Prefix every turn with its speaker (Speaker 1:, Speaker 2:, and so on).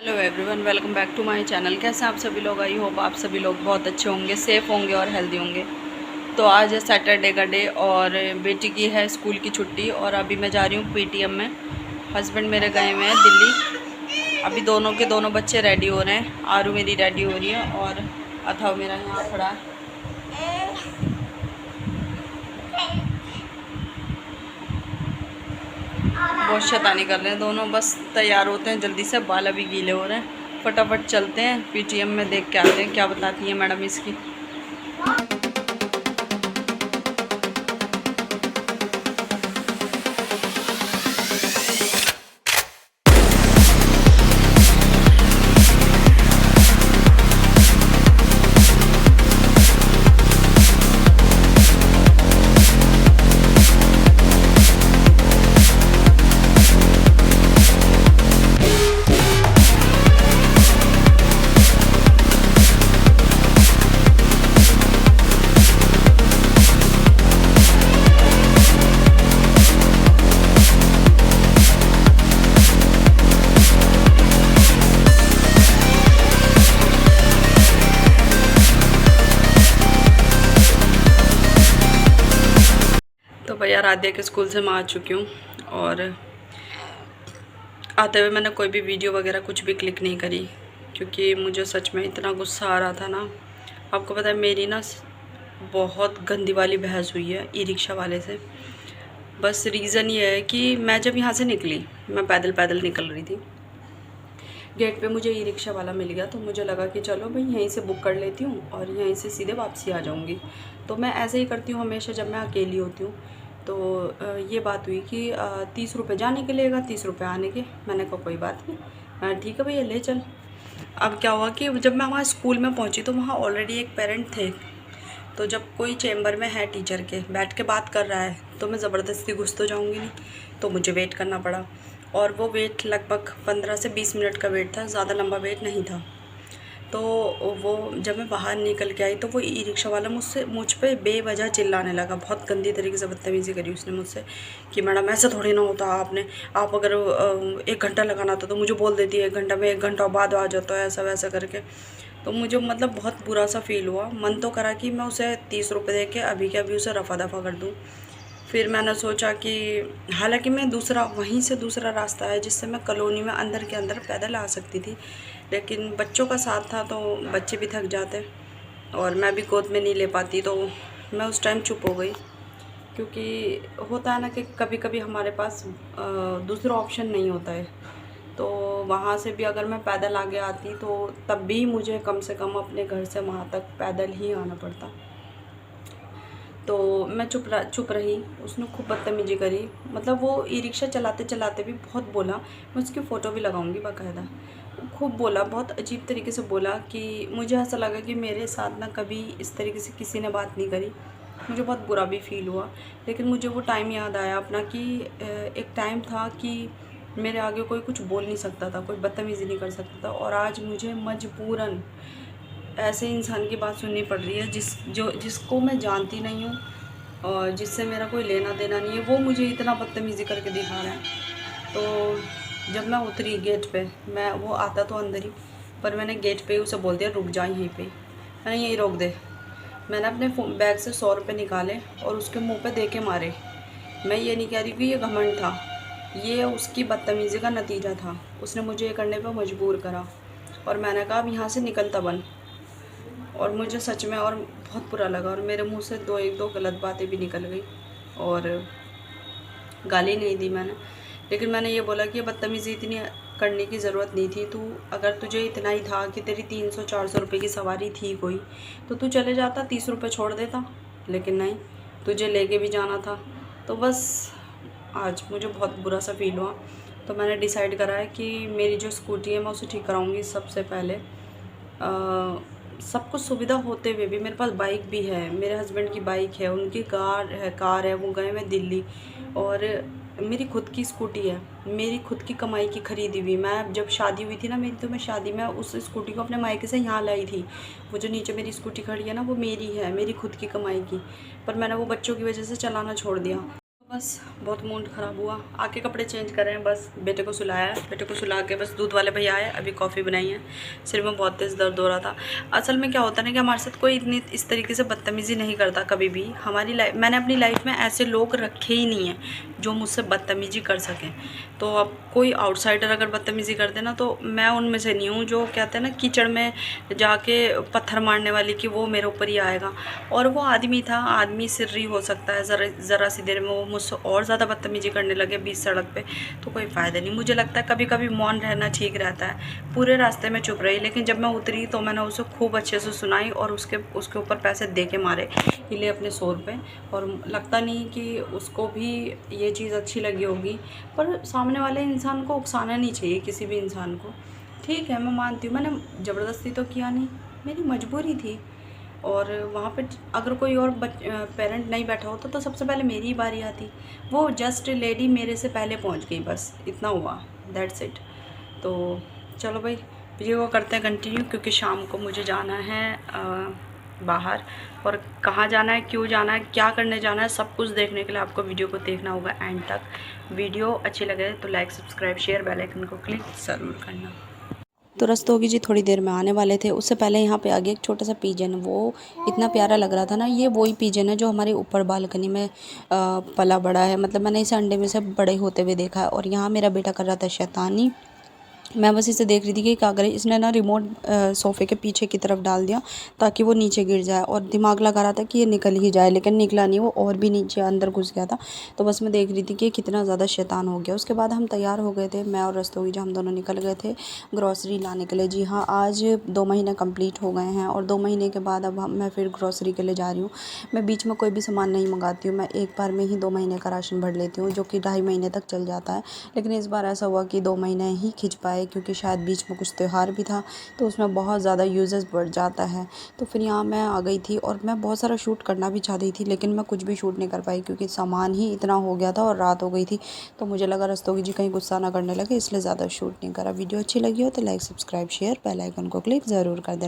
Speaker 1: Hello everyone, welcome back to my channel. कैसे हैं आप सभी लोग? आई होप आप सभी लोग बहुत अच्छे होंगे, सेफ़ होंगे और हेल्दी होंगे। तो आज है सैटरडे का डे और बेटी की है स्कूल की छुट्टी और अभी मैं जा रही हूँ पीटीएम में। हस्बैंड मेरे गए हुए हैं दिल्ली। अभी दोनों के दोनों बच्चे रेडी हो रहे हैं। आरू मेरी रेडी हो रही है और अथव मेरा यहाँ खड़ा है। बहुत शैतानी कर रहे हैं दोनों। बस तैयार होते हैं जल्दी से, बाल अभी गीले हो रहे हैं। फटाफट चलते हैं पीटीएम में, देख के आते हैं क्या बताती है मैडम इसकी। तो भैया राधिया के स्कूल से मैं आ चुकी हूँ और आते हुए मैंने कोई भी वीडियो वगैरह कुछ भी क्लिक नहीं करी, क्योंकि मुझे सच में इतना गुस्सा आ रहा था ना। आपको पता है मेरी ना बहुत गंदी वाली बहस हुई है ई रिक्शा वाले से। बस रीज़न ये है कि मैं जब यहाँ से निकली, मैं पैदल पैदल निकल रही थी, गेट पे मुझे ई रिक्शा वाला मिल गया। तो मुझे लगा कि चलो भाई यहीं से बुक कर लेती हूँ और यहीं से सीधे वापसी आ जाऊँगी। तो मैं ऐसे ही करती हूँ हमेशा जब मैं अकेली होती हूँ। तो ये बात हुई कि 30 रुपये जाने के लेगा, 30 रुपये आने के। मैंने कहा कोई बात नहीं, ठीक है भैया ले चल। अब क्या हुआ कि जब मैं वहाँ स्कूल में पहुँची तो वहाँ ऑलरेडी एक पेरेंट थे। तो जब कोई चैम्बर में है टीचर के, बैठ के बात कर रहा है, तो मैं ज़बरदस्ती घुस तो जाऊँगी नहीं। तो मुझे वेट करना पड़ा और वो वेट लगभग 15 से 20 मिनट का वेट था, ज़्यादा लंबा वेट नहीं था। तो वो जब मैं बाहर निकल के आई तो वो ई रिक्शा वाला मुझ पे बेवजह चिल्लाने लगा। बहुत गंदी तरीके से बदतमीज़ी करी उसने मुझसे कि मैडम ऐसा थोड़ी ना होता, आप अगर 1 घंटा लगाना था तो मुझे बोल देती है 1 घंटा में, 1 घंटा बाद आ जाता है, ऐसा वैसा करके। तो मुझे मतलब बहुत बुरा सा फ़ील हुआ। मन तो करा कि मैं उसे 30 रुपये दे के अभी के अभी उसे रफ़ा दफ़ा कर दूँ। फिर मैंने सोचा कि हालांकि मैं वहीं से दूसरा रास्ता है जिससे मैं कॉलोनी में अंदर के अंदर पैदल आ सकती थी, लेकिन बच्चों का साथ था तो बच्चे भी थक जाते और मैं भी गोद में नहीं ले पाती। तो मैं उस टाइम चुप हो गई, क्योंकि होता है ना कि कभी कभी हमारे पास दूसरा ऑप्शन नहीं होता है। तो वहाँ से भी अगर मैं पैदल आगे आती तो तब भी मुझे कम से कम अपने घर से वहाँ तक पैदल ही आना पड़ता। तो मैं चुप रही। उसने खूब बदतमीजी करी, मतलब वो ई रिक्शा चलाते चलाते भी बहुत बोला। मैं उसकी फ़ोटो भी लगाऊंगी बाकायदा। खूब बोला, बहुत अजीब तरीके से बोला कि मुझे ऐसा लगा कि मेरे साथ ना कभी इस तरीके से किसी ने बात नहीं करी। मुझे बहुत बुरा भी फ़ील हुआ, लेकिन मुझे वो टाइम याद आया अपना कि एक टाइम था कि मेरे आगे कोई कुछ बोल नहीं सकता था, कोई बदतमीज़ी नहीं कर सकता था। और आज मुझे मजबूरन ऐसे इंसान की बात सुननी पड़ रही है जिसको मैं जानती नहीं हूँ और जिससे मेरा कोई लेना देना नहीं है, वो मुझे इतना बदतमीज़ी करके दिखा रहा है। तो जब मैं उतरी गेट पे, मैं वो आता तो अंदर ही, पर मैंने गेट पे ही उसे बोल दिया रुक जा यहीं पे, मैंने यहीं रोक दे। मैंने अपने बैग से 100 रुपये निकाले और उसके मुंह पे दे के मारे। मैं ये नहीं कह रही कि ये घमंड था, ये उसकी बदतमीज़ी का नतीजा था। उसने मुझे ये करने पे मजबूर करा और मैंने कहा अब यहाँ से निकलता बन। और मुझे सच में और बहुत बुरा लगा और मेरे मुंह से एक दो गलत बातें भी निकल गई और गाली नहीं दी मैंने, लेकिन मैंने ये बोला कि बदतमीज़ी इतनी करने की ज़रूरत नहीं थी। अगर तुझे इतना ही था कि तेरी 300-400 रुपये की सवारी थी कोई, तो तू चले जाता, 30 रुपये छोड़ देता, लेकिन नहीं, तुझे लेके भी जाना था। तो बस आज मुझे बहुत बुरा सा फील हुआ। तो मैंने डिसाइड करा है कि मेरी जो स्कूटी है मैं उसे ठीक कराऊंगी सबसे पहले। सब कुछ सुविधा होते हुए भी मेरे पास बाइक भी है, मेरे हस्बैंड की बाइक है, उनकी कार है, वो गए हुए दिल्ली। और मेरी खुद की स्कूटी है, मेरी खुद की कमाई की खरीदी हुई। मैं जब शादी हुई थी ना मेरी, तो मैं शादी में उस स्कूटी को अपने मायके से यहाँ लाई थी। वो जो नीचे मेरी स्कूटी खड़ी है ना, वो मेरी है, मेरी खुद की कमाई की। पर मैंने वो बच्चों की वजह से चलाना छोड़ दिया। बस बहुत मूड ख़राब हुआ, आके कपड़े चेंज करे हैं, बस बेटे को सुलाया है, बेटे को सुला के बस दूध वाले भैया आए, अभी कॉफ़ी बनाई है। सिर में बहुत तेज़ दर्द हो रहा था। असल में क्या होता है ना कि हमारे साथ कोई इतनी इस तरीके से बदतमीज़ी नहीं करता कभी भी। हमारी लाइफ, मैंने अपनी लाइफ में ऐसे लोग रखे ही नहीं हैं जो मुझसे बदतमीज़ी कर सकें। तो अब कोई आउटसाइडर अगर बदतमीज़ी कर दे ना, तो मैं उनमें से नहीं हूँ जो कहते हैं ना कीचड़ में जाके पत्थर मारने वाली, कि वो मेरे ऊपर ही आएगा। और वो आदमी था, आदमी सिर्री हो सकता है, ज़रा सी देर में वो मुझसे और ज़्यादा बदतमीज़ी करने लगे बीच सड़क पे, तो कोई फ़ायदा नहीं। मुझे लगता है कभी कभी मौन रहना ठीक रहता है। पूरे रास्ते में चुप रही, लेकिन जब मैं उतरी तो मैंने उसे खूब अच्छे से सुनाई और उसके ऊपर पैसे दे के मारे कि ले अपने 100 रुपये। और लगता नहीं कि उसको भी ये चीज़ अच्छी लगी होगी, पर सामने वाले इंसान को उकसाना नहीं चाहिए, किसी भी इंसान को। ठीक है, मैं मानती हूँ, मैंने ज़बरदस्ती तो किया नहीं, मेरी मजबूरी थी। और वहाँ पे अगर कोई और पेरेंट नहीं बैठा होता तो सबसे पहले मेरी ही बारी आती। वो जस्ट लेडी मेरे से पहले पहुँच गई, बस इतना हुआ, दैट्स इट। तो चलो भाई, वीडियो को करते हैं कंटिन्यू, क्योंकि शाम को मुझे जाना है बाहर। और कहाँ जाना है, क्यों जाना है, क्या करने जाना है, सब कुछ देखने के लिए आपको वीडियो को देखना होगा एंड तक। वीडियो अच्छी लगे तो like, subscribe, share, bell icon को क्लिक ज़रूर करना। तो रस्तोगी जी थोड़ी देर में आने वाले थे, उससे पहले यहाँ पे आ गया एक छोटा सा पिजन। वो इतना प्यारा लग रहा था ना, ये वही पिजन है जो हमारे ऊपर बालकनी में पला बड़ा है। मतलब मैंने इसे अंडे में से बड़े होते हुए देखा है। और यहाँ मेरा बेटा कर रहा था शैतानी, मैं बस इसे देख रही थी कि क्या करे। इसने ना रिमोट सोफ़े के पीछे की तरफ डाल दिया ताकि वो नीचे गिर जाए, और दिमाग लगा रहा था कि ये निकल ही जाए, लेकिन निकला नहीं, वो और भी नीचे अंदर घुस गया था। तो बस मैं देख रही थी कि कितना ज़्यादा शैतान हो गया। उसके बाद हम तैयार हो गए थे, मैं और रस्तोगी जो हम दोनों निकल गए थे ग्रॉसरी लाने के लिए। जी हाँ, आज 2 महीने कंप्लीट हो गए हैं और 2 महीने के बाद अब मैं फिर ग्रॉसरी के लिए जा रही हूँ। मैं बीच में कोई भी सामान नहीं मंगाती हूँ, मैं एक बार में ही 2 महीने का राशन भर लेती हूँ, जो कि 2.5 महीने तक चल जाता है। लेकिन इस बार ऐसा हुआ कि 2 महीने ही खिंच पाए, क्योंकि शायद बीच में कुछ त्यौहार भी था, तो उसमें बहुत ज़्यादा यूजेस बढ़ जाता है। तो फिर यहाँ मैं आ गई थी, और मैं बहुत सारा शूट करना भी चाहती थी, लेकिन मैं कुछ भी शूट नहीं कर पाई क्योंकि सामान ही इतना हो गया था और रात हो गई थी। तो मुझे लगा रस्तोगी जी कहीं गुस्सा ना करने लगे, इसलिए ज़्यादा शूट नहीं करा। वीडियो अच्छी लगी हो तो like, subscribe, share, bell icon को क्लिक ज़रूर कर देना।